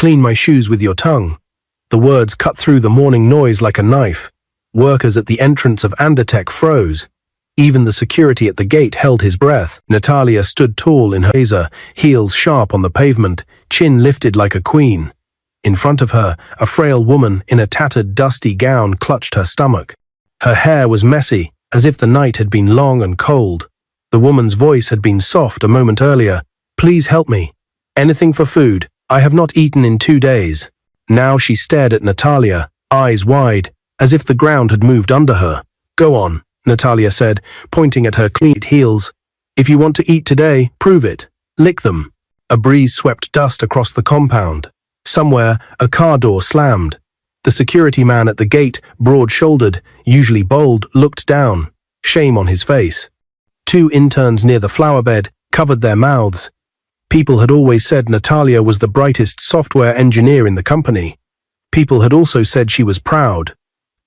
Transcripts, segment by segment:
Clean my shoes with your tongue." The words cut through the morning noise like a knife. Workers at the entrance of Andertech froze. Even the security at the gate held his breath. Natalia stood tall in her blazer, heels sharp on the pavement, chin lifted like a queen. In front of her, a frail woman in a tattered, dusty gown clutched her stomach. Her hair was messy, as if the night had been long and cold. The woman's voice had been soft a moment earlier. "Please help me. Anything for food. I have not eaten in 2 days." Now she stared at Natalia, eyes wide, as if the ground had moved under her. "Go on," Natalia said, pointing at her clean heels. "If you want to eat today, prove it. Lick them." A breeze swept dust across the compound. Somewhere, a car door slammed. The security man at the gate, broad-shouldered, usually bold, looked down, shame on his face. 2 interns near the flower bed covered their mouths. People had always said Natalia was the brightest software engineer in the company. People had also said she was proud.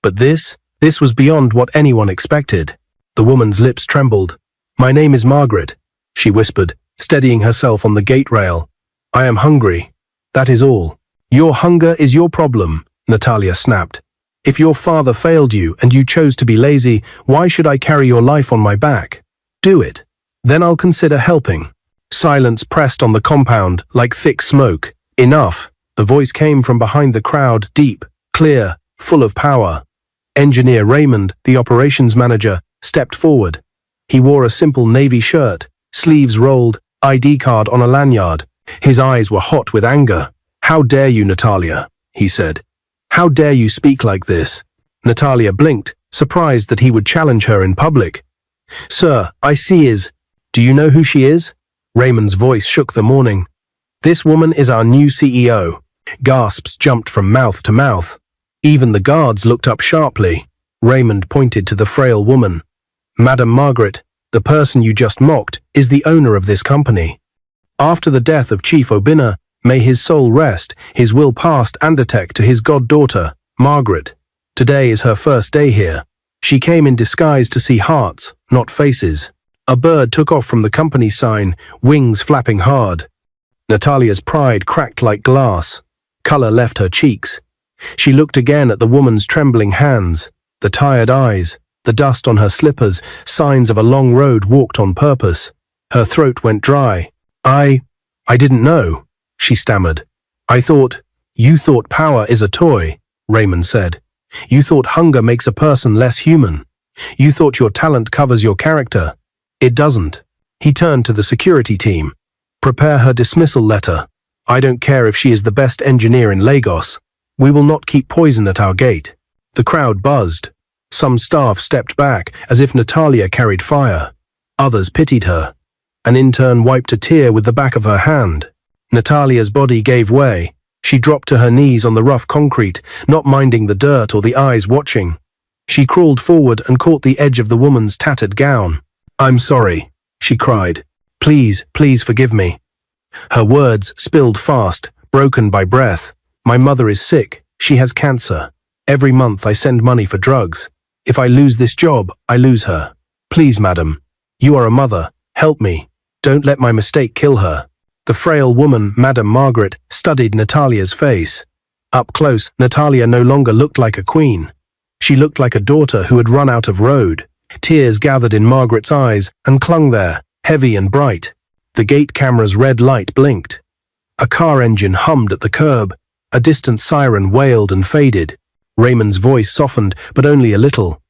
But this was beyond what anyone expected. The woman's lips trembled. "My name is Margaret," she whispered, steadying herself on the gate rail. "I am hungry. That is all." "Your hunger is your problem," Natalia snapped. "If your father failed you and you chose to be lazy, why should I carry your life on my back? Do it. Then I'll consider helping." Silence pressed on the compound like thick smoke. "Enough." The voice came from behind the crowd, deep, clear, full of power. Engineer Raymond, the operations manager, stepped forward. He wore a simple navy shirt, sleeves rolled, ID card on a lanyard. His eyes were hot with anger. "How dare you, Natalia?" he said. "How dare you speak like this?" Natalia blinked, surprised that he would challenge her in public. "Sir, I see is. Do you know who she is?" Raymond's voice shook the morning. "This woman is our new CEO." Gasps jumped from mouth to mouth. Even the guards looked up sharply. Raymond pointed to the frail woman. "Madam Margaret, the person you just mocked, is the owner of this company. After the death of Chief Obinna, may his soul rest, his will passed Andertech to his goddaughter, Margaret. Today is her first day here. She came in disguise to see hearts, not faces." A bird took off from the company sign, wings flapping hard. Natalia's pride cracked like glass. Color left her cheeks. She looked again at the woman's trembling hands, the tired eyes, the dust on her slippers, signs of a long road walked on purpose. Her throat went dry. I didn't know," she stammered. You thought power is a toy," Raymond said. "You thought hunger makes a person less human. You thought your talent covers your character. It doesn't." He turned to the security team. "Prepare her dismissal letter. I don't care if she is the best engineer in Lagos. We will not keep poison at our gate." The crowd buzzed. Some staff stepped back, as if Natalia carried fire. Others pitied her. An intern wiped a tear with the back of her hand. Natalia's body gave way. She dropped to her knees on the rough concrete, not minding the dirt or the eyes watching. She crawled forward and caught the edge of the woman's tattered gown. "I'm sorry," she cried. Please forgive me." Her words spilled fast, broken by breath. "My mother is sick. She has cancer. Every month I send money for drugs. If I lose this job, I lose her. Please, madam. You are a mother. Help me. Don't let my mistake kill her." The frail woman, Madam Margaret, studied Natalia's face. Up close, Natalia no longer looked like a queen. She looked like a daughter who had run out of road. Tears gathered in Margaret's eyes and clung there, heavy and bright. The gate camera's red light blinked. A car engine hummed at the curb. A distant siren wailed and faded. Raymond's voice softened, but only a little.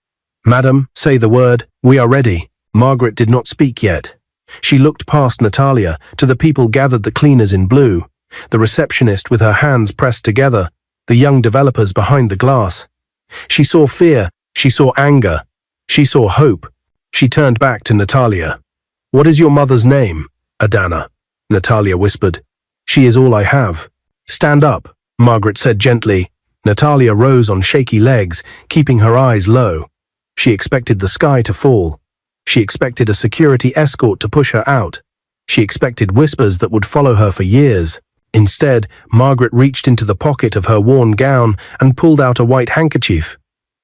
"Madam, say the word. We are ready." Margaret did not speak yet. She looked past Natalia, to the people gathered, the cleaners in blue, the receptionist with her hands pressed together, the young developers behind the glass. She saw fear, she saw anger, she saw hope. She turned back to Natalia. "What is your mother's name?" "Adana," Natalia whispered. "She is all I have." "Stand up," Margaret said gently. Natalia rose on shaky legs, keeping her eyes low. She expected the sky to fall. She expected a security escort to push her out. She expected whispers that would follow her for years. Instead, Margaret reached into the pocket of her worn gown and pulled out a white handkerchief.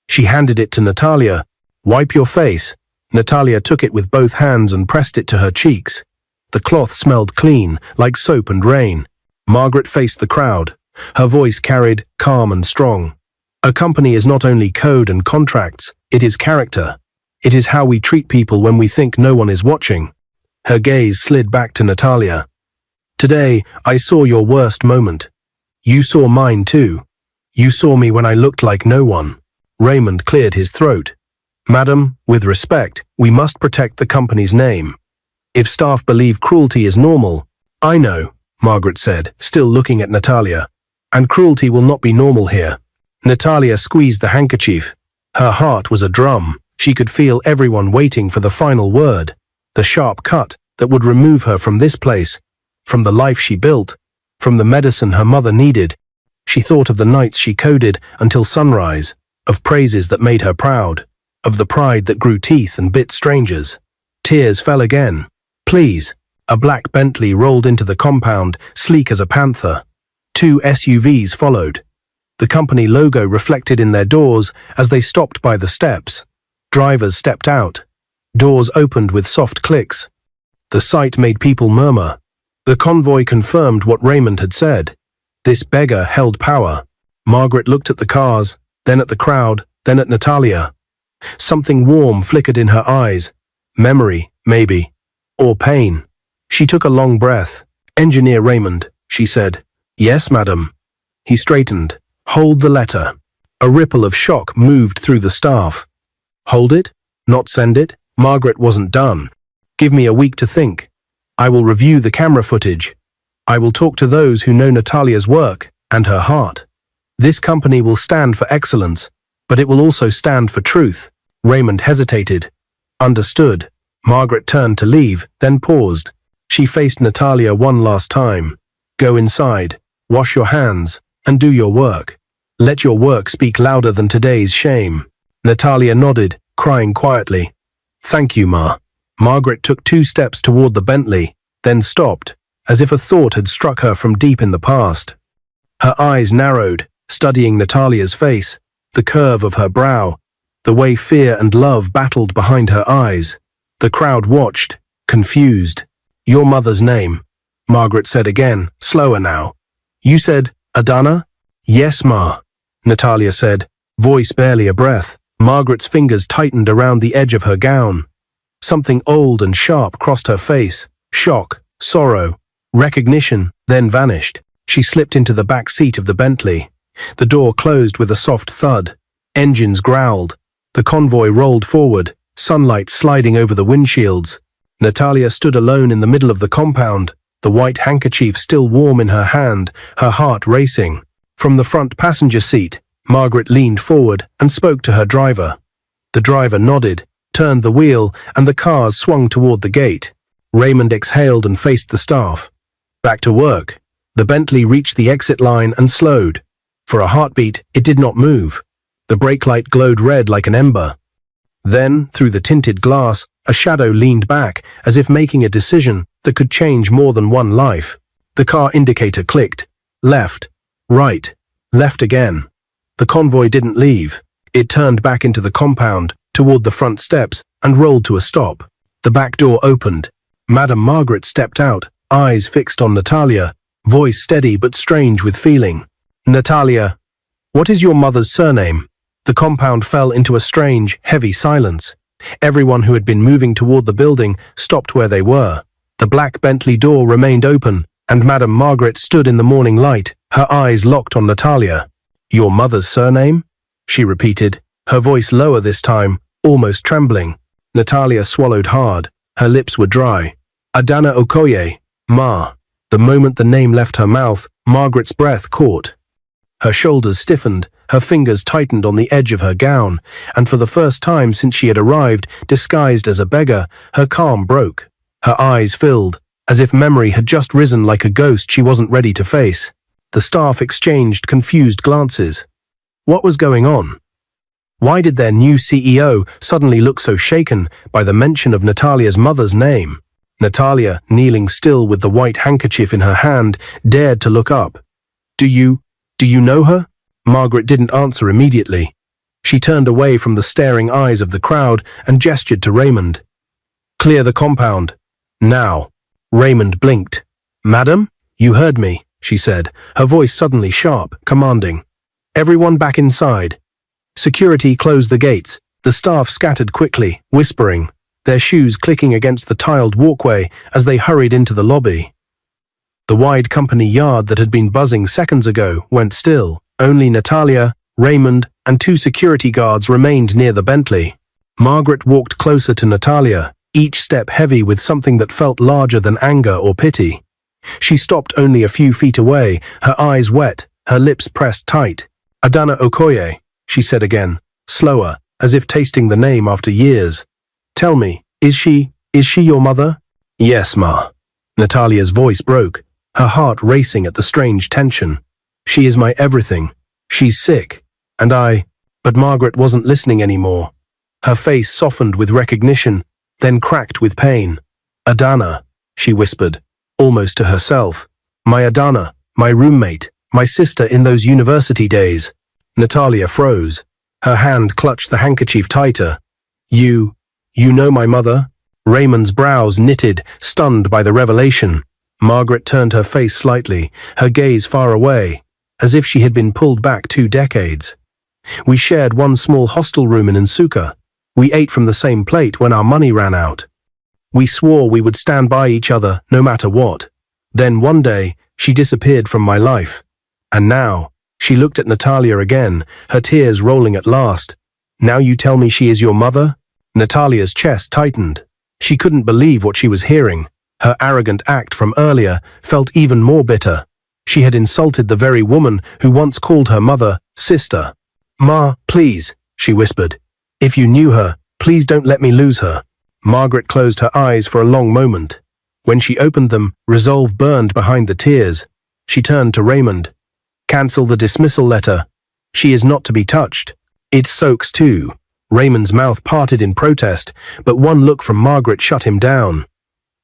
She handed it to Natalia. "Wipe your face." Natalia took it with both hands and pressed it to her cheeks. The cloth smelled clean, like soap and rain. Margaret faced the crowd. Her voice carried, calm and strong. A company is not only code and contracts, it is character. It is how we treat people when we think no one is watching. Her gaze slid back to Natalia. Today, I saw your worst moment. You saw mine too. You saw me when I looked like no one. Raymond cleared his throat. Madam, with respect, we must protect the company's name. If staff believe cruelty is normal, I know, Margaret said, still looking at Natalia. And cruelty will not be normal here. Natalia squeezed the handkerchief. Her heart was a drum. She could feel everyone waiting for the final word, the sharp cut that would remove her from this place, from the life she built, from the medicine her mother needed. She thought of the nights she coded until sunrise, of praises that made her proud, of the pride that grew teeth and bit strangers. Tears fell again. Please. A black Bentley rolled into the compound, sleek as a panther. 2 SUVs followed. The company logo reflected in their doors as they stopped by the steps. Drivers stepped out. Doors opened with soft clicks. The sight made people murmur. The convoy confirmed what Raymond had said. This beggar held power. Margaret looked at the cars, then at the crowd, then at Natalia. Something warm flickered in her eyes. Memory, maybe. Or pain. She took a long breath. Engineer Raymond, she said. Yes, madam. He straightened. Hold the letter. A ripple of shock moved through the staff. Hold it? Not send it? Margaret wasn't done. Give me a week to think. I will review the camera footage. I will talk to those who know Natalia's work and her heart. This company will stand for excellence, but it will also stand for truth. Raymond hesitated. Understood. Margaret turned to leave, then paused. She faced Natalia one last time. Go inside, wash your hands, and do your work. Let your work speak louder than today's shame. Natalia nodded, crying quietly. Thank you, Ma. Margaret took 2 steps toward the Bentley, then stopped, as if a thought had struck her from deep in the past. Her eyes narrowed, studying Natalia's face, the curve of her brow, the way fear and love battled behind her eyes. The crowd watched, confused. Your mother's name, Margaret said again, slower now. You said, Adana? Yes, Ma, Natalia said, voice barely a breath. Margaret's fingers tightened around the edge of her gown. Something old and sharp crossed her face. Shock, sorrow, recognition, then vanished. She slipped into the back seat of the Bentley. The door closed with a soft thud. Engines growled. The convoy rolled forward, sunlight sliding over the windshields. Natalia stood alone in the middle of the compound, the white handkerchief still warm in her hand, her heart racing. From the front passenger seat, Margaret leaned forward and spoke to her driver. The driver nodded, turned the wheel, and the cars swung toward the gate. Raymond exhaled and faced the staff. Back to work. The Bentley reached the exit line and slowed. For a heartbeat, it did not move. The brake light glowed red like an ember. Then, through the tinted glass, a shadow leaned back, as if making a decision that could change more than one life. The car indicator clicked. Left. Right. Left again. The convoy didn't leave. It turned back into the compound, toward the front steps, and rolled to a stop. The back door opened. Madame Margaret stepped out, eyes fixed on Natalia, voice steady but strange with feeling. Natalia, what is your mother's surname? The compound fell into a strange, heavy silence. Everyone who had been moving toward the building stopped where they were. The black Bentley door remained open, and Madame Margaret stood in the morning light, her eyes locked on Natalia. Your mother's surname? She repeated, her voice lower this time, almost trembling. Natalia swallowed hard. Her lips were dry. Adana Okoye, Ma. The moment the name left her mouth, Margaret's breath caught. Her shoulders stiffened, her fingers tightened on the edge of her gown, and for the first time since she had arrived, disguised as a beggar, her calm broke. Her eyes filled, as if memory had just risen like a ghost she wasn't ready to face. The staff exchanged confused glances. What was going on? Why did their new CEO suddenly look so shaken by the mention of Natalia's mother's name? Natalia, kneeling still with the white handkerchief in her hand, dared to look up. Do you know her? Margaret didn't answer immediately. She turned away from the staring eyes of the crowd and gestured to Raymond. Clear the compound. Now. Raymond blinked. Madam, you heard me, she said, her voice suddenly sharp, commanding. Everyone back inside. Security closed the gates. The staff scattered quickly, whispering, their shoes clicking against the tiled walkway as they hurried into the lobby. The wide company yard that had been buzzing seconds ago went still. Only Natalia, Raymond, and 2 security guards remained near the Bentley. Margaret walked closer to Natalia, each step heavy with something that felt larger than anger or pity. She stopped only a few feet away, her eyes wet, her lips pressed tight. Adana Okoye, she said again, slower, as if tasting the name after years. Tell me, is she your mother? Yes, Ma. Natalia's voice broke, her heart racing at the strange tension. She is my everything. She's sick. And But Margaret wasn't listening anymore. Her face softened with recognition, then cracked with pain. Adana, she whispered, almost to herself. My Adana, my roommate, my sister in those university days. Natalia froze. Her hand clutched the handkerchief tighter. You know my mother? Raymond's brows knitted, stunned by the revelation. Margaret turned her face slightly, her gaze far away, as if she had been pulled back 2 decades. We shared one small hostel room in Nsuka. We ate from the same plate when our money ran out. We swore we would stand by each other no matter what. Then one day, she disappeared from my life. And now, she looked at Natalia again, her tears rolling at last. Now you tell me she is your mother? Natalia's chest tightened. She couldn't believe what she was hearing. Her arrogant act from earlier felt even more bitter. She had insulted the very woman who once called her mother sister. Ma, please, she whispered. If you knew her, please don't let me lose her. Margaret closed her eyes for a long moment. When she opened them, resolve burned behind the tears. She turned to Raymond. Cancel the dismissal letter. She is not to be touched. It soaks too. Raymond's mouth parted in protest, but one look from Margaret shut him down.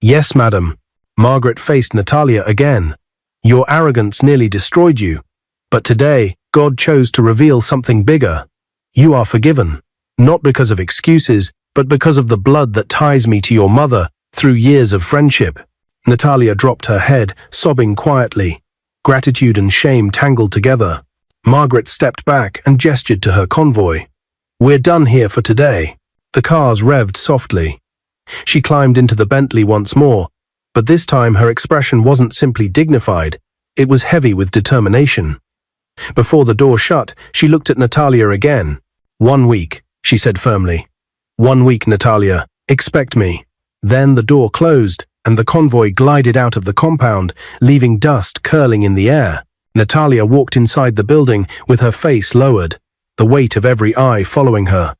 Yes, madam. Margaret faced Natalia again. Your arrogance nearly destroyed you. But today, God chose to reveal something bigger. You are forgiven. Not because of excuses, but because of the blood that ties me to your mother through years of friendship. Natalia dropped her head, sobbing quietly. Gratitude and shame tangled together. Margaret stepped back and gestured to her convoy. We're done here for today. The cars revved softly. She climbed into the Bentley once more, but this time her expression wasn't simply dignified, it was heavy with determination. Before the door shut, she looked at Natalia again. 1 week, she said firmly. 1 week, Natalia. Expect me. Then the door closed, and the convoy glided out of the compound, leaving dust curling in the air. Natalia walked inside the building with her face lowered, the weight of every eye following her.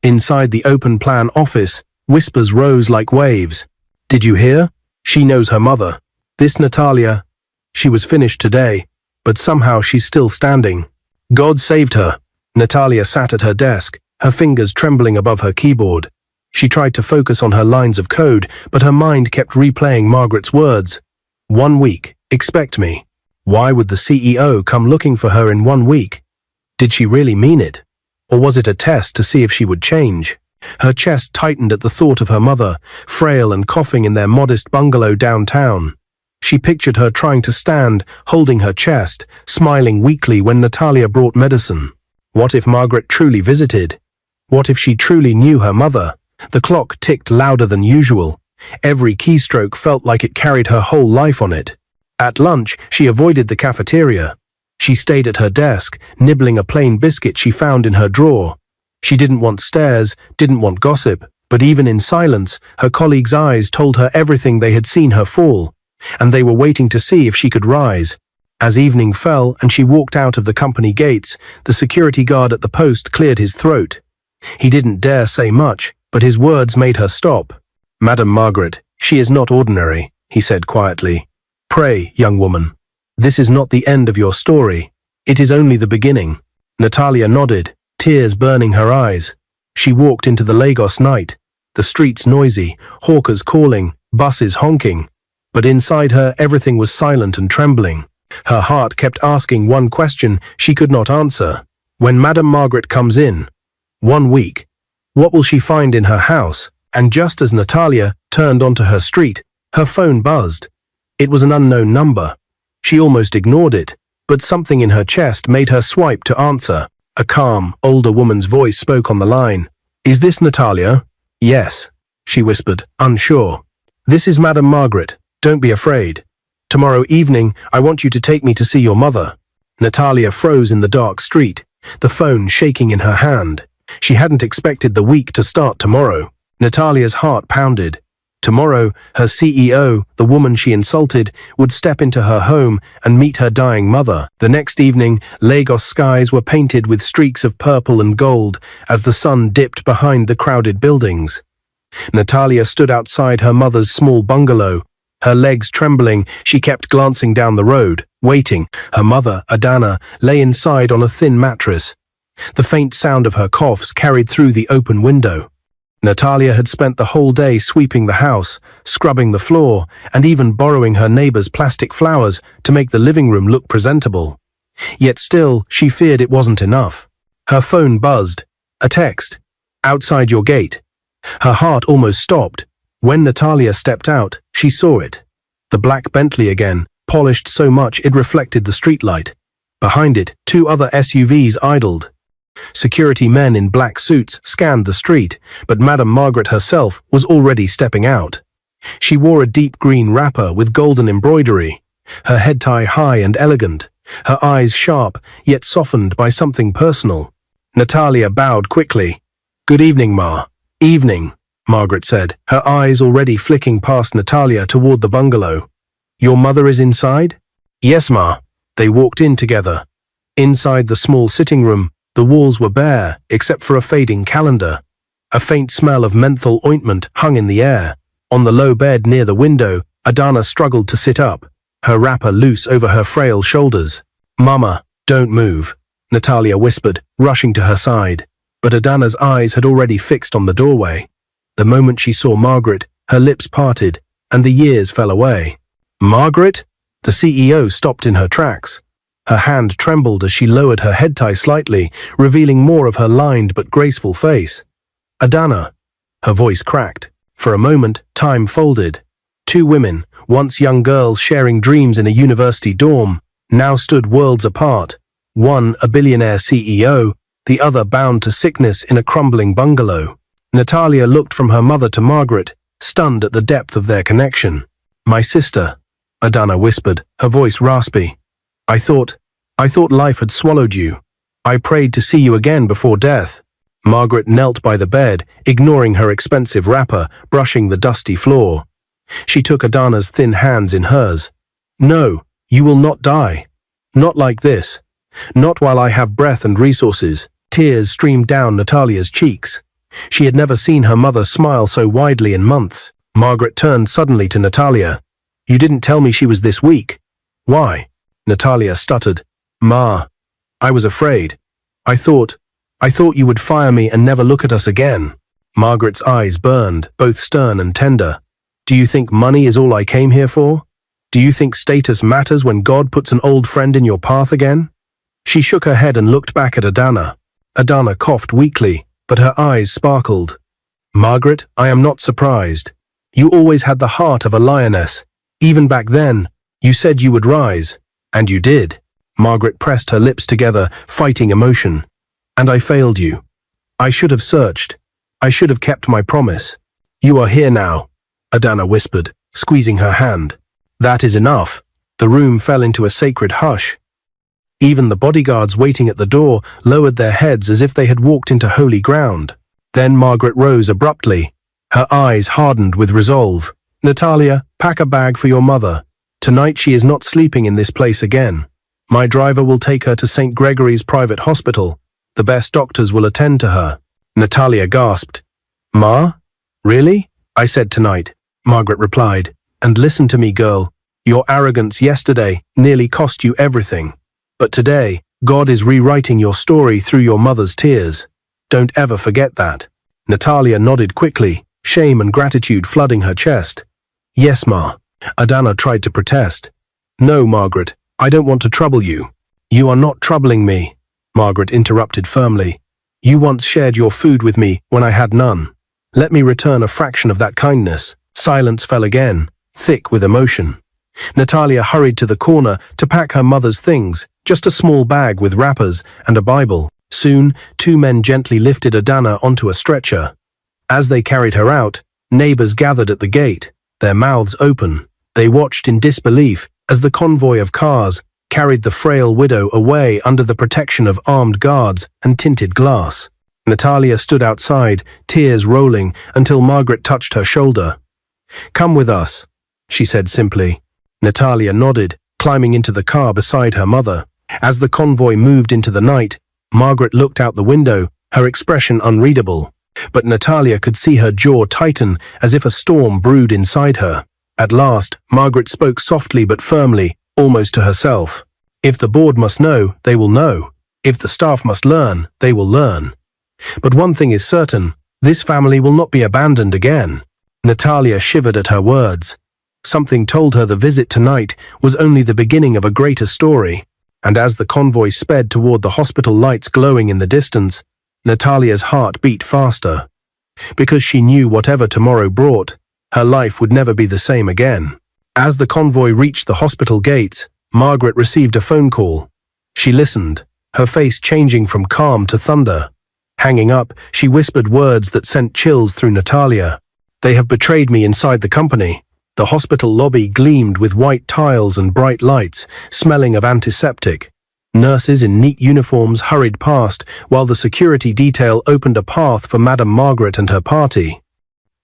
Inside the open-plan office, whispers rose like waves. Did you hear? She knows her mother. This Natalia, she was finished today, but somehow she's still standing. God saved her. Natalia sat at her desk, her fingers trembling above her keyboard. She tried to focus on her lines of code, but her mind kept replaying Margaret's words. 1 week, expect me. Why would the CEO come looking for her in 1 week? Did she really mean it? Or was it a test to see if she would change? Her chest tightened at the thought of her mother, frail and coughing in their modest bungalow downtown. She pictured her trying to stand, holding her chest, smiling weakly when Natalia brought medicine. What if Margaret truly visited? What if she truly knew her mother? The clock ticked louder than usual. Every keystroke felt like it carried her whole life on it. At lunch, she avoided the cafeteria. She stayed at her desk, nibbling a plain biscuit she found in her drawer. She didn't want stares, didn't want gossip, but even in silence, her colleagues' eyes told her everything they had seen her fall, and they were waiting to see if she could rise. As evening fell and she walked out of the company gates, the security guard at the post cleared his throat. He didn't dare say much, but his words made her stop. Madam Margaret, she is not ordinary, he said quietly. Pray, young woman. This is not the end of your story. It is only the beginning. Natalia nodded, tears burning her eyes. She walked into the Lagos night, the streets noisy, hawkers calling, buses honking. But inside her everything was silent and trembling. Her heart kept asking one question she could not answer. When Madam Margaret comes in, 1 week, what will she find in her house? And just as Natalia turned onto her street, her phone buzzed. It was an unknown number. She almost ignored it, but something in her chest made her swipe to answer. A calm, older woman's voice spoke on the line. "Is this Natalia?" "Yes," she whispered, unsure. "This is Madame Margaret. Don't be afraid. Tomorrow evening, I want you to take me to see your mother." Natalia froze in the dark street, the phone shaking in her hand. She hadn't expected the week to start tomorrow. Natalia's heart pounded. Tomorrow, her CEO, the woman she insulted, would step into her home and meet her dying mother. The next evening, Lagos skies were painted with streaks of purple and gold as the sun dipped behind the crowded buildings. Natalia stood outside her mother's small bungalow. Her legs trembling, she kept glancing down the road, waiting. Her mother, Adana, lay inside on a thin mattress. The faint sound of her coughs carried through the open window. Natalia had spent the whole day sweeping the house, scrubbing the floor, and even borrowing her neighbor's plastic flowers to make the living room look presentable. Yet still, she feared it wasn't enough. Her phone buzzed. A text. "Outside your gate." Her heart almost stopped. When Natalia stepped out, she saw it. The black Bentley again, polished so much it reflected the streetlight. Behind it, 2 other SUVs idled. Security men in black suits scanned the street, but Madame Margaret herself was already stepping out. She wore a deep green wrapper with golden embroidery, her head tie high and elegant, her eyes sharp yet softened by something personal. Natalia bowed quickly. "Good evening, Ma." "Evening," Margaret said, her eyes already flicking past Natalia toward the bungalow. "Your mother is inside?" "Yes, Ma." They walked in together. Inside the small sitting room, the walls were bare, except for a fading calendar. A faint smell of menthol ointment hung in the air. On the low bed near the window, Adana struggled to sit up, her wrapper loose over her frail shoulders. "Mama, don't move," Natalia whispered, rushing to her side. But Adana's eyes had already fixed on the doorway. The moment she saw Margaret, her lips parted, and the years fell away. "Margaret?" The CEO stopped in her tracks. Her hand trembled as she lowered her head tie slightly, revealing more of her lined but graceful face. "Adana." Her voice cracked. For a moment, time folded. 2 women, once young girls sharing dreams in a university dorm, now stood worlds apart. One a billionaire CEO, the other bound to sickness in a crumbling bungalow. Natalia looked from her mother to Margaret, stunned at the depth of their connection. "My sister," Adana whispered, her voice raspy. I thought life had swallowed you. I prayed to see you again before death." Margaret knelt by the bed, ignoring her expensive wrapper, brushing the dusty floor. She took Adana's thin hands in hers. "No, you will not die. Not like this. Not while I have breath and resources." Tears streamed down Natalia's cheeks. She had never seen her mother smile so widely in months. Margaret turned suddenly to Natalia. "You didn't tell me she was this weak. Why?" Natalia stuttered. "Ma, I was afraid. I thought you would fire me and never look at us again." Margaret's eyes burned, both stern and tender. "Do you think money is all I came here for? Do you think status matters when God puts an old friend in your path again?" She shook her head and looked back at Adana. Adana coughed weakly, but her eyes sparkled. "Margaret, I am not surprised. You always had the heart of a lioness. Even back then, you said you would rise. And you did." Margaret pressed her lips together, fighting emotion. "And I failed you. I should have searched. I should have kept my promise. You are here now," Adana whispered, squeezing her hand. "That is enough." The room fell into a sacred hush. Even the bodyguards waiting at the door lowered their heads as if they had walked into holy ground. Then Margaret rose abruptly, her eyes hardened with resolve. "Natalia, pack a bag for your mother. Tonight she is not sleeping in this place again. My driver will take her to St. Gregory's private hospital. The best doctors will attend to her." Natalia gasped. "Ma? Really?" "I said tonight," Margaret replied. "And listen to me, girl. Your arrogance yesterday nearly cost you everything. But today, God is rewriting your story through your mother's tears. Don't ever forget that." Natalia nodded quickly, shame and gratitude flooding her chest. "Yes, Ma." Adana tried to protest. "No, Margaret, I don't want to trouble you." "You are not troubling me," Margaret interrupted firmly. "You once shared your food with me when I had none. Let me return a fraction of that kindness." Silence fell again, thick with emotion. Natalia hurried to the corner to pack her mother's things, just a small bag with wrappers and a Bible. Soon, two men gently lifted Adana onto a stretcher. As they carried her out, neighbors gathered at the gate, their mouths open. They watched in disbelief as the convoy of cars carried the frail widow away under the protection of armed guards and tinted glass. Natalia stood outside, tears rolling, until Margaret touched her shoulder. "Come with us," she said simply. Natalia nodded, climbing into the car beside her mother. As the convoy moved into the night, Margaret looked out the window, her expression unreadable. But Natalia could see her jaw tighten as if a storm brewed inside her. At last, Margaret spoke softly but firmly, almost to herself. "If the board must know, they will know. If the staff must learn, they will learn. But one thing is certain, this family will not be abandoned again." Natalia shivered at her words. Something told her the visit tonight was only the beginning of a greater story. And as the convoy sped toward the hospital lights glowing in the distance, Natalia's heart beat faster. Because she knew whatever tomorrow brought, her life would never be the same again. As the convoy reached the hospital gates, Margaret received a phone call. She listened, her face changing from calm to thunder. Hanging up, she whispered words that sent chills through Natalia. "They have betrayed me inside the company." The hospital lobby gleamed with white tiles and bright lights, smelling of antiseptic. Nurses in neat uniforms hurried past, while the security detail opened a path for Madame Margaret and her party.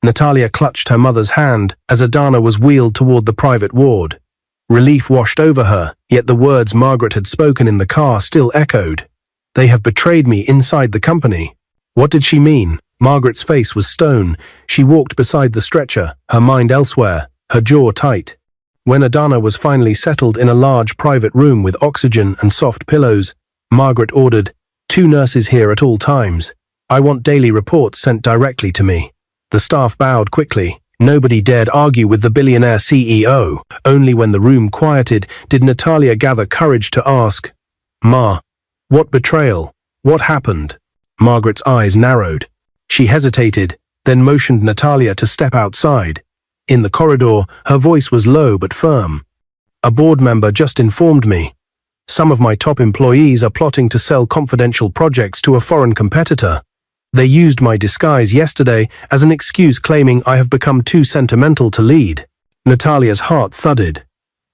Natalia clutched her mother's hand as Adana was wheeled toward the private ward. Relief washed over her, yet the words Margaret had spoken in the car still echoed. "They have betrayed me inside the company." What did she mean? Margaret's face was stone. She walked beside the stretcher, her mind elsewhere, her jaw tight. When Adana was finally settled in a large private room with oxygen and soft pillows, Margaret ordered, "2 nurses here at all times. I want daily reports sent directly to me." The staff bowed quickly. Nobody dared argue with the billionaire CEO. Only when the room quieted did Natalia gather courage to ask, "Ma, what betrayal? What happened?" Margaret's eyes narrowed. She hesitated, then motioned Natalia to step outside. In the corridor, her voice was low but firm. "A board member just informed me. Some of my top employees are plotting to sell confidential projects to a foreign competitor. They used my disguise yesterday as an excuse, claiming I have become too sentimental to lead." Natalia's heart thudded.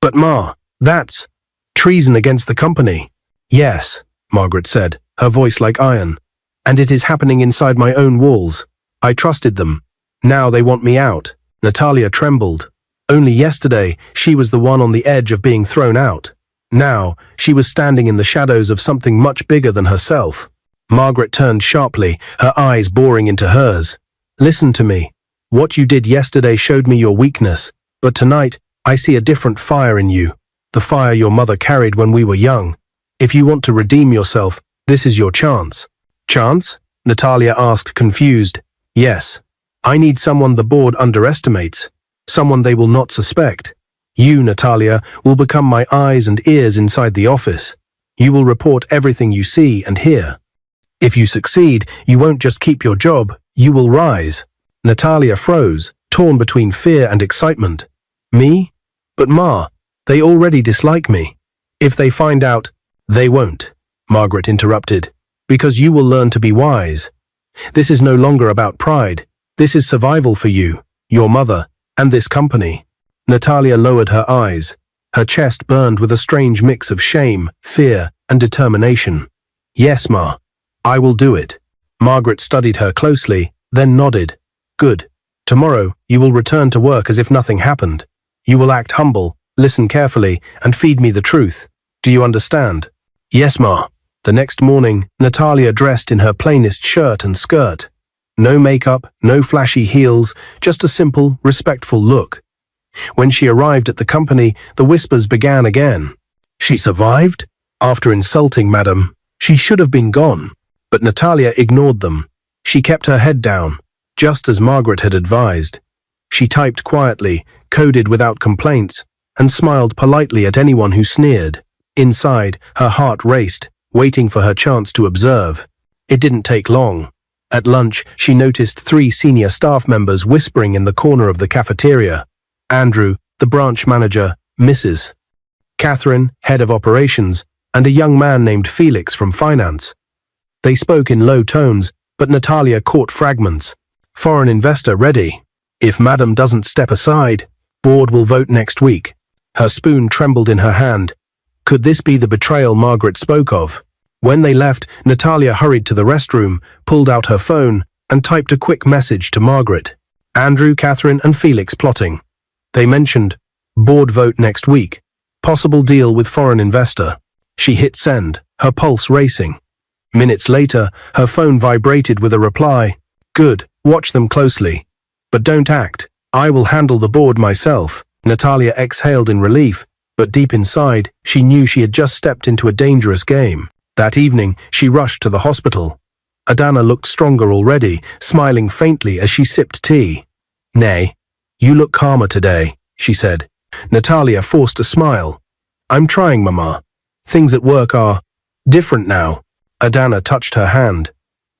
"But Ma, that's treason against the company." "Yes," Margaret said, her voice like iron. "And it is happening inside my own walls. I trusted them. Now they want me out." Natalia trembled. Only yesterday, she was the one on the edge of being thrown out. Now, she was standing in the shadows of something much bigger than herself. Margaret turned sharply, her eyes boring into hers. "Listen to me. What you did yesterday showed me your weakness, but tonight, I see a different fire in you, the fire your mother carried when we were young. If you want to redeem yourself, this is your chance." "Chance?" Natalia asked, confused. "Yes. I need someone the board underestimates, someone they will not suspect. You, Natalia, will become my eyes and ears inside the office. You will report everything you see and hear. If you succeed, you won't just keep your job, you will rise." Natalia froze, torn between fear and excitement. "Me? But Ma, they already dislike me. If they find out—" "They won't," Margaret interrupted, "because you will learn to be wise. This is no longer about pride. This is survival for you, your mother, and this company." Natalia lowered her eyes. Her chest burned with a strange mix of shame, fear, and determination. "Yes, Ma. I will do it." Margaret studied her closely, then nodded. "Good. Tomorrow, you will return to work as if nothing happened. You will act humble, listen carefully, and feed me the truth. Do you understand?" "Yes, Ma." The next morning, Natalia dressed in her plainest shirt and skirt. No makeup, no flashy heels, just a simple, respectful look. When she arrived at the company, the whispers began again. "She survived? After insulting Madam, she should have been gone." But Natalia ignored them. She kept her head down, just as Margaret had advised. She typed quietly, coded without complaints, and smiled politely at anyone who sneered. Inside, her heart raced, waiting for her chance to observe. It didn't take long. At lunch, she noticed 3 senior staff members whispering in the corner of the cafeteria. Andrew, the branch manager, Mrs. Catherine, head of operations, and a young man named Felix from finance. They spoke in low tones, but Natalia caught fragments. Foreign investor ready. If Madam doesn't step aside, board will vote next week. Her spoon trembled in her hand. Could this be the betrayal Margaret spoke of? When they left, Natalia hurried to the restroom, pulled out her phone, and typed a quick message to Margaret. Andrew, Catherine, and Felix plotting. They mentioned, board vote next week. Possible deal with foreign investor. She hit send, her pulse racing. Minutes later, her phone vibrated with a reply. Good, watch them closely. But don't act. I will handle the board myself. Natalia exhaled in relief, but deep inside, she knew she had just stepped into a dangerous game. That evening, she rushed to the hospital. Adana looked stronger already, smiling faintly as she sipped tea. Nay, you look calmer today, she said. Natalia forced a smile. I'm trying, Mama. Things at work are different now. Adana touched her hand.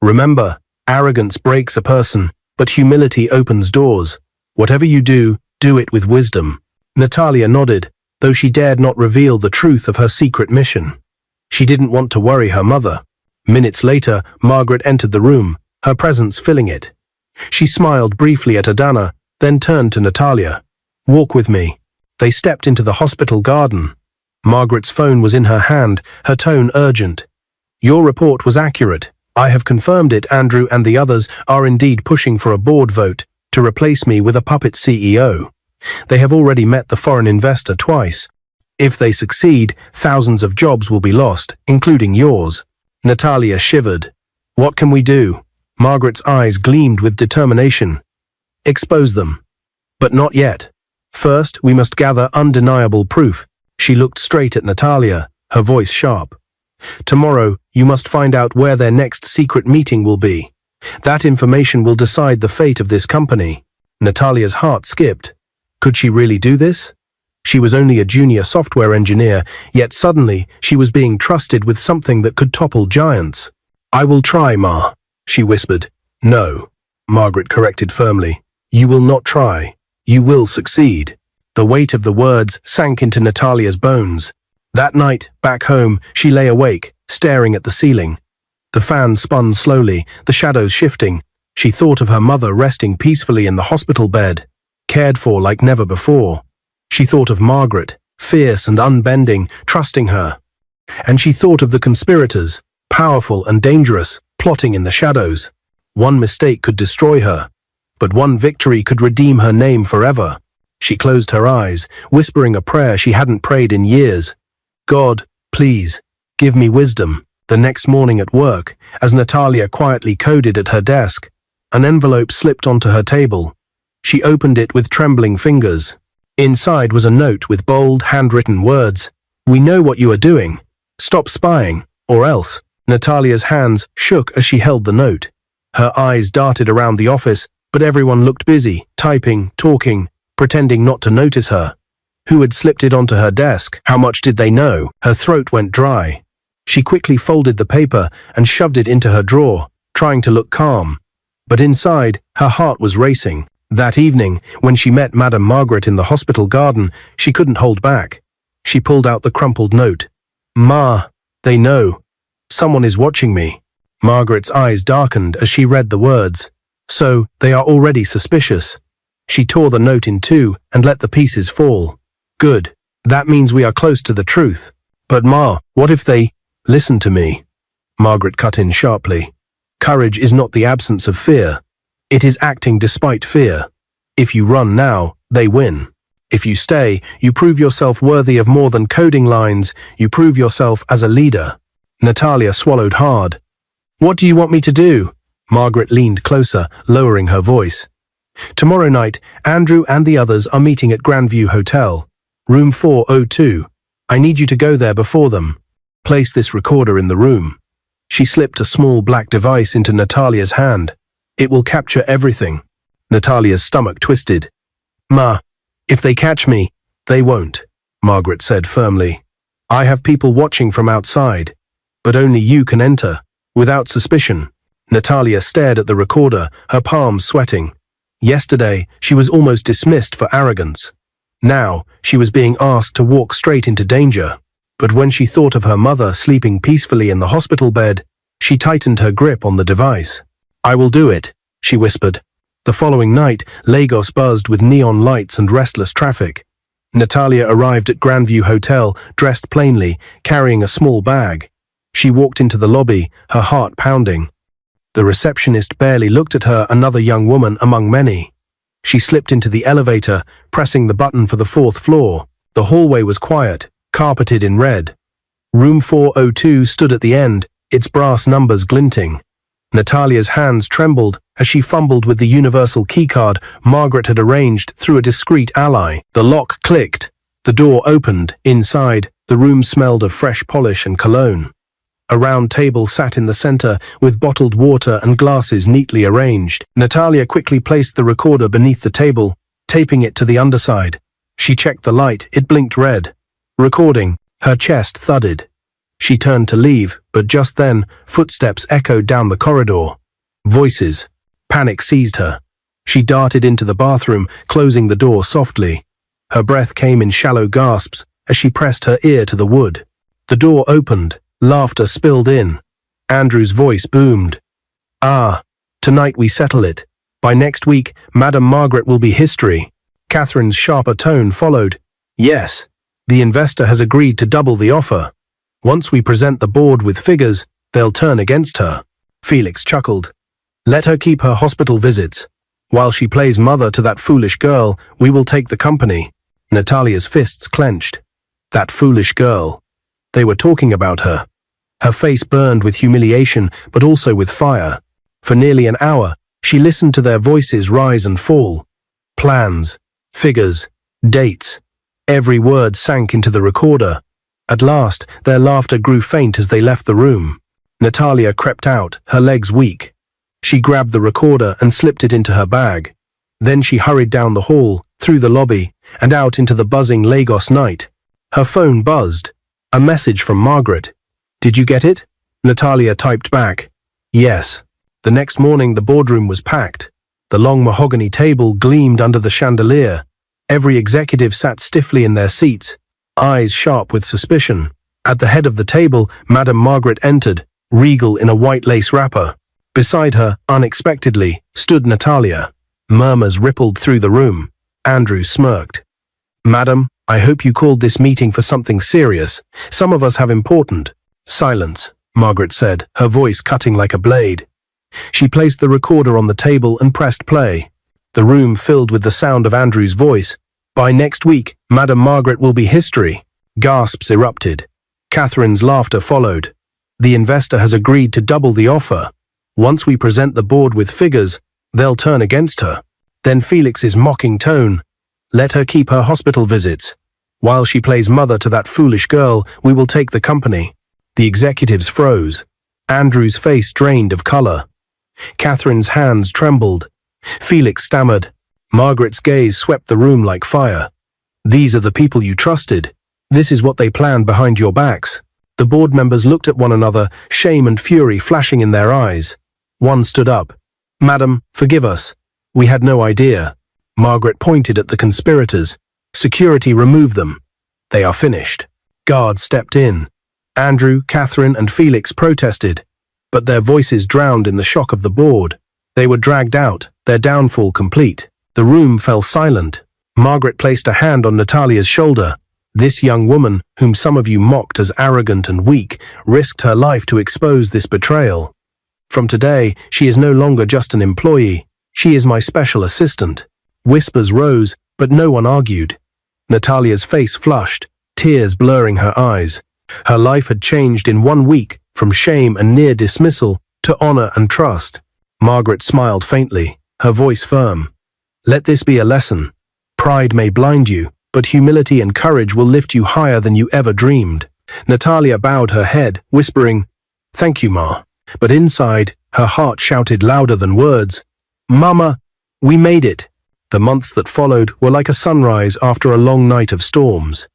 Remember, arrogance breaks a person, but humility opens doors. Whatever you do it with wisdom. Natalia nodded, though she dared not reveal the truth of her secret mission. She didn't want to worry her mother. Minutes later, Margaret entered the room, her presence filling it. She smiled briefly at Adana, then turned to Natalia. Walk with me. They stepped into the hospital garden. Margaret's phone was in her hand, her tone urgent. Your report was accurate. I have confirmed it. Andrew and the others are indeed pushing for a board vote to replace me with a puppet CEO. They have already met the foreign investor twice. If they succeed, thousands of jobs will be lost, including yours. Natalia shivered. What can we do? Margaret's eyes gleamed with determination. Expose them. But not yet. First, we must gather undeniable proof. She looked straight at Natalia, her voice sharp. Tomorrow, you must find out where their next secret meeting will be. That information will decide the fate of this company. Natalia's heart skipped. Could she really do this? She was only a junior software engineer, yet suddenly she was being trusted with something that could topple giants. I will try, Ma, she whispered. No, Margaret corrected firmly. You will not try. You will succeed. The weight of the words sank into Natalia's bones. That night, back home, she lay awake, staring at the ceiling. The fan spun slowly, the shadows shifting. She thought of her mother resting peacefully in the hospital bed, cared for like never before. She thought of Margaret, fierce and unbending, trusting her. And she thought of the conspirators, powerful and dangerous, plotting in the shadows. One mistake could destroy her, but one victory could redeem her name forever. She closed her eyes, whispering a prayer she hadn't prayed in years. God, please, give me wisdom. The next morning at work, as Natalia quietly coded at her desk, an envelope slipped onto her table. She opened it with trembling fingers. Inside was a note with bold, handwritten words. We know what you are doing. Stop spying, or else. Natalia's hands shook as she held the note. Her eyes darted around the office, but everyone looked busy, typing, talking, pretending not to notice her. Who had slipped it onto her desk? How much did they know? Her throat went dry. She quickly folded the paper and shoved it into her drawer, trying to look calm. But inside, her heart was racing. That evening, when she met Madame Margaret in the hospital garden, she couldn't hold back. She pulled out the crumpled note. Ma, they know. Someone is watching me. Margaret's eyes darkened as she read the words. So, they are already suspicious. She tore the note in two and let the pieces fall. Good. That means we are close to the truth. But Ma, what if they... Listen to me. Margaret cut in sharply. Courage is not the absence of fear. It is acting despite fear. If you run now, they win. If you stay, you prove yourself worthy of more than coding lines. You prove yourself as a leader. Natalia swallowed hard. What do you want me to do? Margaret leaned closer, lowering her voice. Tomorrow night, Andrew and the others are meeting at Grandview Hotel, room 402. I need you to go there before them. Place this recorder in the room. She slipped a small black device into Natalia's hand. It will capture everything. Natalia's stomach twisted. Ma, if they catch me, they won't, Margaret said firmly. I have people watching from outside, but only you can enter, without suspicion. Natalia stared at the recorder, her palms sweating. Yesterday, she was almost dismissed for arrogance. Now, she was being asked to walk straight into danger. But when she thought of her mother sleeping peacefully in the hospital bed, she tightened her grip on the device. "I will do it," she whispered. The following night, Lagos buzzed with neon lights and restless traffic. Natalia arrived at Grandview Hotel, dressed plainly, carrying a small bag. She walked into the lobby, her heart pounding. The receptionist barely looked at her, another young woman among many. She slipped into the elevator, pressing the button for the 4th floor. The hallway was quiet, carpeted in red. Room 402 stood at the end, its brass numbers glinting. Natalia's hands trembled as she fumbled with the universal keycard Margaret had arranged through a discreet ally. The lock clicked. The door opened. Inside, the room smelled of fresh polish and cologne. A round table sat in the center, with bottled water and glasses neatly arranged. Natalia quickly placed the recorder beneath the table, taping it to the underside. She checked the light. It blinked red. Recording. Her chest thudded. She turned to leave, but just then, footsteps echoed down the corridor. Voices. Panic seized her. She darted into the bathroom, closing the door softly. Her breath came in shallow gasps as she pressed her ear to the wood. The door opened. Laughter spilled in. Andrew's voice boomed. "Ah, tonight we settle it. By next week, Madame Margaret will be history." Catherine's sharper tone followed. "Yes, the investor has agreed to double the offer. Once we present the board with figures, they'll turn against her." Felix chuckled. "Let her keep her hospital visits. While she plays mother to that foolish girl, we will take the company." Natalia's fists clenched. That foolish girl. They were talking about her. Her face burned with humiliation, but also with fire. For nearly an hour, she listened to their voices rise and fall. Plans, figures, dates. Every word sank into the recorder. At last, their laughter grew faint as they left the room. Natalia crept out, her legs weak. She grabbed the recorder and slipped it into her bag. Then she hurried down the hall, through the lobby, and out into the buzzing Lagos night. Her phone buzzed. A message from Margaret. "Did you get it?" Natalia typed back. "Yes." The next morning the boardroom was packed. The long mahogany table gleamed under the chandelier. Every executive sat stiffly in their seats, eyes sharp with suspicion. At the head of the table, Madame Margaret entered, regal in a white lace wrapper. Beside her, unexpectedly, stood Natalia. Murmurs rippled through the room. Andrew smirked. "Madam, I hope you called this meeting for something serious. Some of us have important—" "Silence," Margaret said, her voice cutting like a blade. She placed the recorder on the table and pressed play. The room filled with the sound of Andrew's voice. "By next week, Madame Margaret will be history." Gasps erupted. Catherine's laughter followed. "The investor has agreed to double the offer. Once we present the board with figures, they'll turn against her." Then Felix's mocking tone. "Let her keep her hospital visits. While she plays mother to that foolish girl, we will take the company." The executives froze. Andrew's face drained of color. Catherine's hands trembled. Felix stammered. Margaret's gaze swept the room like fire. "These are the people you trusted. This is what they planned behind your backs." The board members looked at one another, shame and fury flashing in their eyes. One stood up. "Madam, forgive us. We had no idea." Margaret pointed at the conspirators. "Security, remove them. They are finished." Guards stepped in. Andrew, Catherine, and Felix protested, but their voices drowned in the shock of the board. They were dragged out, their downfall complete. The room fell silent. Margaret placed a hand on Natalia's shoulder. This young woman, whom some of you mocked as arrogant and weak, risked her life to expose this betrayal. From today, she is no longer just an employee. She is my special assistant. Whispers rose, but no one argued. Natalia's face flushed, tears blurring her eyes. Her life had changed in 1 week, from shame and near dismissal to honor and trust. Margaret smiled faintly, her voice firm. "Let this be a lesson. Pride may blind you, but humility and courage will lift you higher than you ever dreamed." Natalia bowed her head, whispering, "Thank you, Ma." But inside, her heart shouted louder than words. "Mama, we made it." The months that followed were like a sunrise after a long night of storms.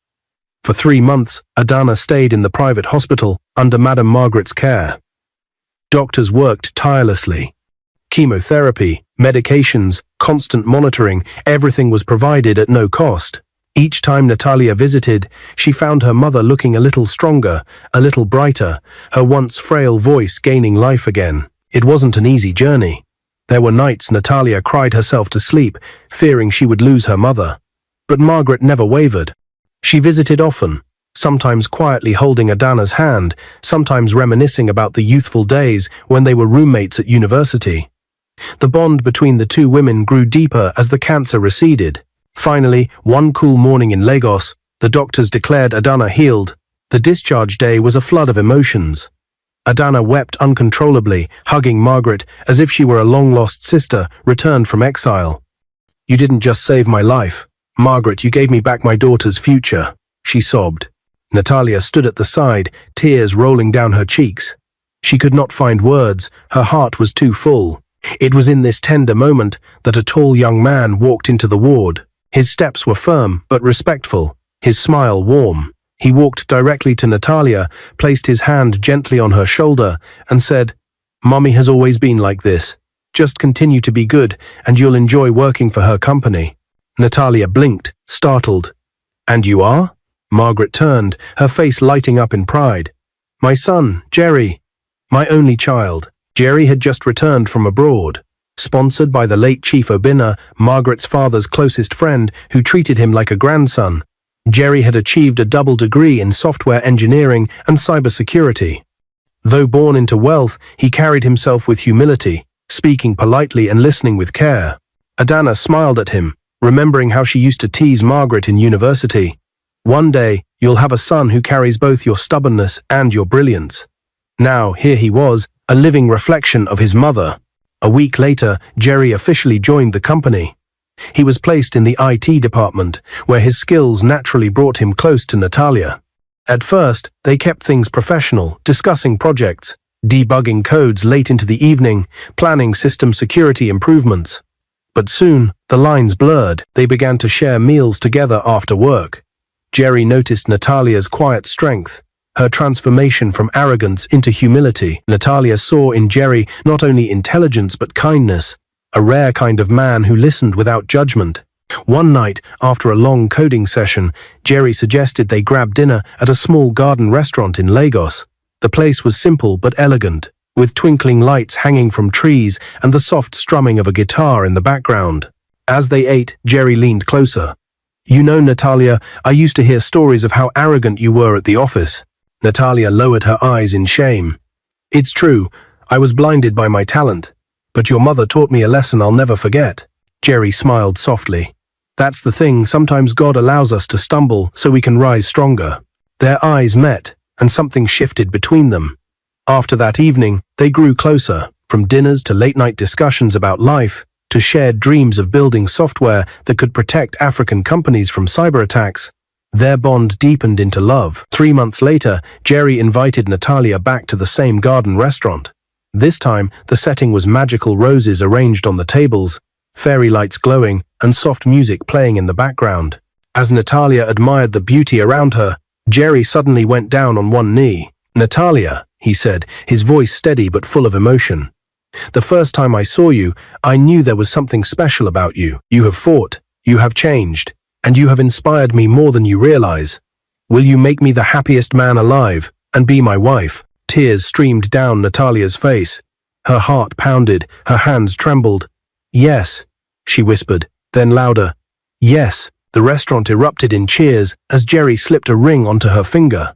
For 3 months, Adana stayed in the private hospital under Madame Margaret's care. Doctors worked tirelessly. Chemotherapy, medications, constant monitoring, everything was provided at no cost. Each time Natalia visited, she found her mother looking a little stronger, a little brighter, her once frail voice gaining life again. It wasn't an easy journey. There were nights Natalia cried herself to sleep, fearing she would lose her mother. But Margaret never wavered. She visited often, sometimes quietly holding Adana's hand, sometimes reminiscing about the youthful days when they were roommates at university. The bond between the two women grew deeper as the cancer receded. Finally, one cool morning in Lagos, the doctors declared Adana healed. The discharge day was a flood of emotions. Adana wept uncontrollably, hugging Margaret as if she were a long-lost sister returned from exile. "You didn't just save my life. Margaret, you gave me back my daughter's future," she sobbed. Natalia stood at the side, tears rolling down her cheeks. She could not find words, her heart was too full. It was in this tender moment that a tall young man walked into the ward. His steps were firm but respectful, his smile warm. He walked directly to Natalia, placed his hand gently on her shoulder, and said, "Mommy has always been like this. Just continue to be good, and you'll enjoy working for her company." Natalia blinked, startled. "And you are?" Margaret turned, her face lighting up in pride. "My son, Jerry. My only child." Jerry had just returned from abroad. Sponsored by the late Chief Obinna, Margaret's father's closest friend, who treated him like a grandson. Jerry had achieved a double degree in software engineering and cybersecurity. Though born into wealth, he carried himself with humility, speaking politely and listening with care. Adana smiled at him, remembering how she used to tease Margaret in university. "One day, you'll have a son who carries both your stubbornness and your brilliance." Now, here he was, a living reflection of his mother. A week later, Jerry officially joined the company. He was placed in the IT department, where his skills naturally brought him close to Natalia. At first, they kept things professional, discussing projects, debugging codes late into the evening, planning system security improvements. But soon, the lines blurred. They began to share meals together after work. Jerry noticed Natalia's quiet strength, her transformation from arrogance into humility. Natalia saw in Jerry not only intelligence but kindness, a rare kind of man who listened without judgment. One night, after a long coding session, Jerry suggested they grab dinner at a small garden restaurant in Lagos. The place was simple but elegant, with twinkling lights hanging from trees and the soft strumming of a guitar in the background. As they ate, Jerry leaned closer. "You know, Natalia, I used to hear stories of how arrogant you were at the office." Natalia lowered her eyes in shame. "It's true, I was blinded by my talent. But your mother taught me a lesson I'll never forget." Jerry smiled softly. "That's the thing, sometimes God allows us to stumble so we can rise stronger." Their eyes met, and something shifted between them. After that evening, they grew closer, from dinners to late-night discussions about life, to shared dreams of building software that could protect African companies from cyber attacks. Their bond deepened into love. 3 months later, Jerry invited Natalia back to the same garden restaurant. This time, the setting was magical roses arranged on the tables, fairy lights glowing, and soft music playing in the background. As Natalia admired the beauty around her, Jerry suddenly went down on one knee. "Natalia," he said, his voice steady but full of emotion. "The first time I saw you, I knew there was something special about you. You have fought, you have changed, and you have inspired me more than you realize. Will you make me the happiest man alive and be my wife?" Tears streamed down Natalia's face. Her heart pounded, her hands trembled. "Yes," she whispered, then louder. "Yes." The restaurant erupted in cheers as Jerry slipped a ring onto her finger.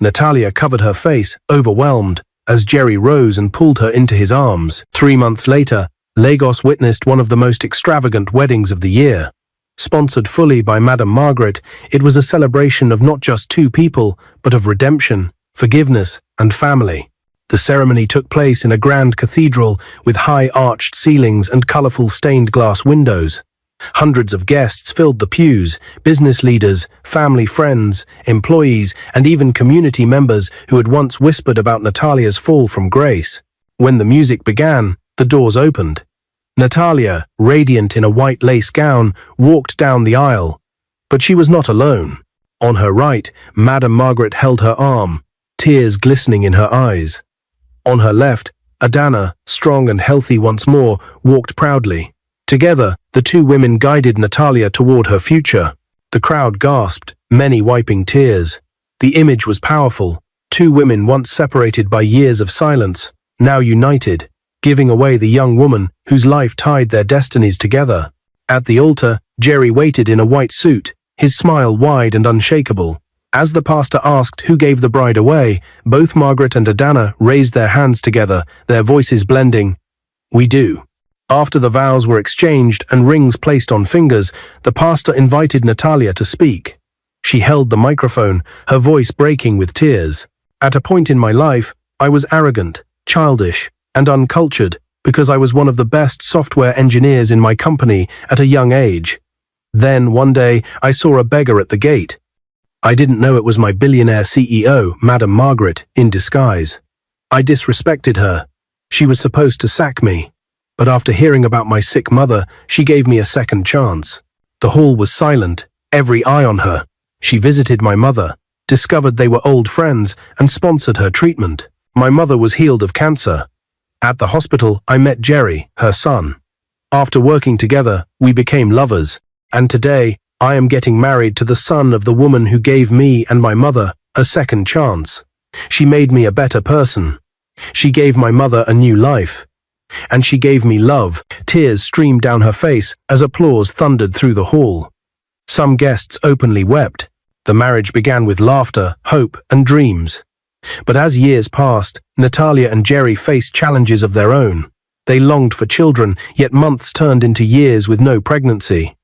Natalia covered her face, overwhelmed, as Jerry rose and pulled her into his arms. 3 months later, Lagos witnessed one of the most extravagant weddings of the year. Sponsored fully by Madame Margaret, it was a celebration of not just two people, but of redemption, forgiveness, and family. The ceremony took place in a grand cathedral with high arched ceilings and colorful stained glass windows. Hundreds of guests filled the pews, business leaders, family friends, employees, and even community members who had once whispered about Natalia's fall from grace. When the music began, the doors opened. Natalia, radiant in a white lace gown, walked down the aisle. But she was not alone. On her right, Madame Margaret held her arm, tears glistening in her eyes. On her left, Adana, strong and healthy once more, walked proudly. Together, the two women guided Natalia toward her future. The crowd gasped, many wiping tears. The image was powerful. Two women once separated by years of silence, now united, giving away the young woman whose life tied their destinies together. At the altar, Jerry waited in a white suit, his smile wide and unshakable. As the pastor asked who gave the bride away, both Margaret and Adana raised their hands together, their voices blending. "We do." After the vows were exchanged and rings placed on fingers, the pastor invited Natalia to speak. She held the microphone, her voice breaking with tears. "At a point in my life, I was arrogant, childish, and uncultured because I was one of the best software engineers in my company at a young age. Then, one day, I saw a beggar at the gate. I didn't know it was my billionaire CEO, Madam Margaret, in disguise. I disrespected her. She was supposed to sack me. But after hearing about my sick mother, she gave me a second chance. The hall was silent, every eye on her. She visited my mother, discovered they were old friends, and sponsored her treatment. My mother was healed of cancer. At the hospital, I met Jerry, her son. After working together, we became lovers. And today, I am getting married to the son of the woman who gave me and my mother a second chance. She made me a better person. She gave my mother a new life. And she gave me love." Tears streamed down her face as applause thundered through the hall. Some guests openly wept. The marriage began with laughter, hope, and dreams. But as years passed, Natalia and Jerry faced challenges of their own. They longed for children, yet months turned into years with no pregnancy.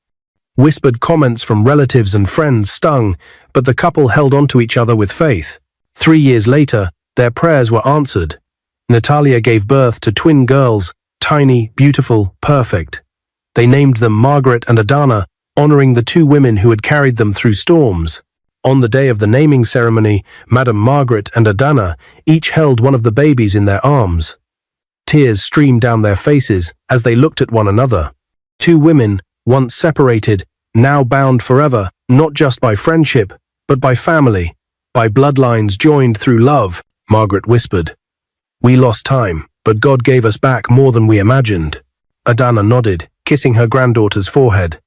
Whispered comments from relatives and friends stung, but the couple held on to each other with faith. 3 years later, their prayers were answered. Natalia gave birth to twin girls, tiny, beautiful, perfect. They named them Margaret and Adana, honoring the two women who had carried them through storms. On the day of the naming ceremony, Madam Margaret and Adana each held one of the babies in their arms. Tears streamed down their faces as they looked at one another. Two women, once separated, now bound forever, not just by friendship, but by family, by bloodlines joined through love, Margaret whispered. "We lost time, but God gave us back more than we imagined." Adana nodded, kissing her granddaughter's forehead.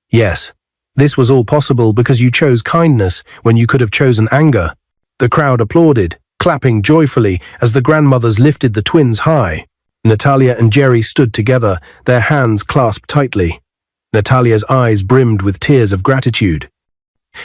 "Yes, this was all possible because you chose kindness when you could have chosen anger." The crowd applauded, clapping joyfully as the grandmothers lifted the twins high. Natalia and Jerry stood together, their hands clasped tightly. Natalia's eyes brimmed with tears of gratitude.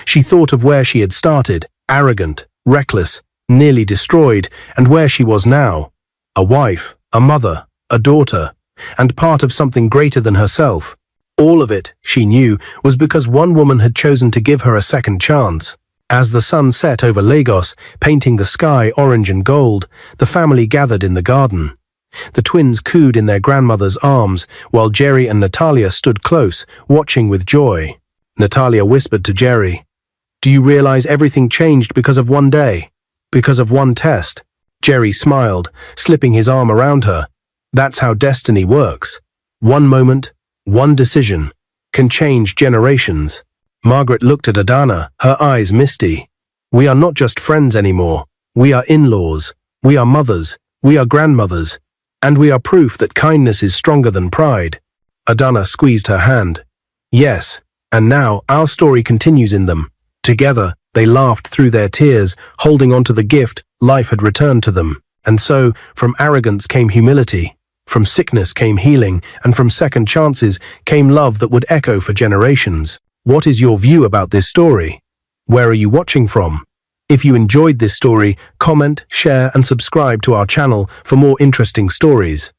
She thought of where she had started, arrogant, reckless, nearly destroyed, and where she was now, a wife, a mother, a daughter, and part of something greater than herself. All of it, she knew, was because one woman had chosen to give her a second chance. As the sun set over Lagos, painting the sky orange and gold, the family gathered in the garden. The twins cooed in their grandmother's arms, while Jerry and Natalia stood close, watching with joy. Natalia whispered to Jerry, "Do you realize everything changed because of one day? Because of one test?" Jerry smiled, slipping his arm around her. "That's how destiny works. One moment, one decision, can change generations." Margaret looked at Adana, her eyes misty. "We are not just friends anymore. We are in-laws. We are mothers. We are grandmothers. And we are proof that kindness is stronger than pride." Adana squeezed her hand. "Yes, and now our story continues in them." Together, they laughed through their tears, holding on to the gift life had returned to them. And so, from arrogance came humility, from sickness came healing, and from second chances came love that would echo for generations. What is your view about this story? Where are you watching from? If you enjoyed this story, comment, share, and subscribe to our channel for more interesting stories.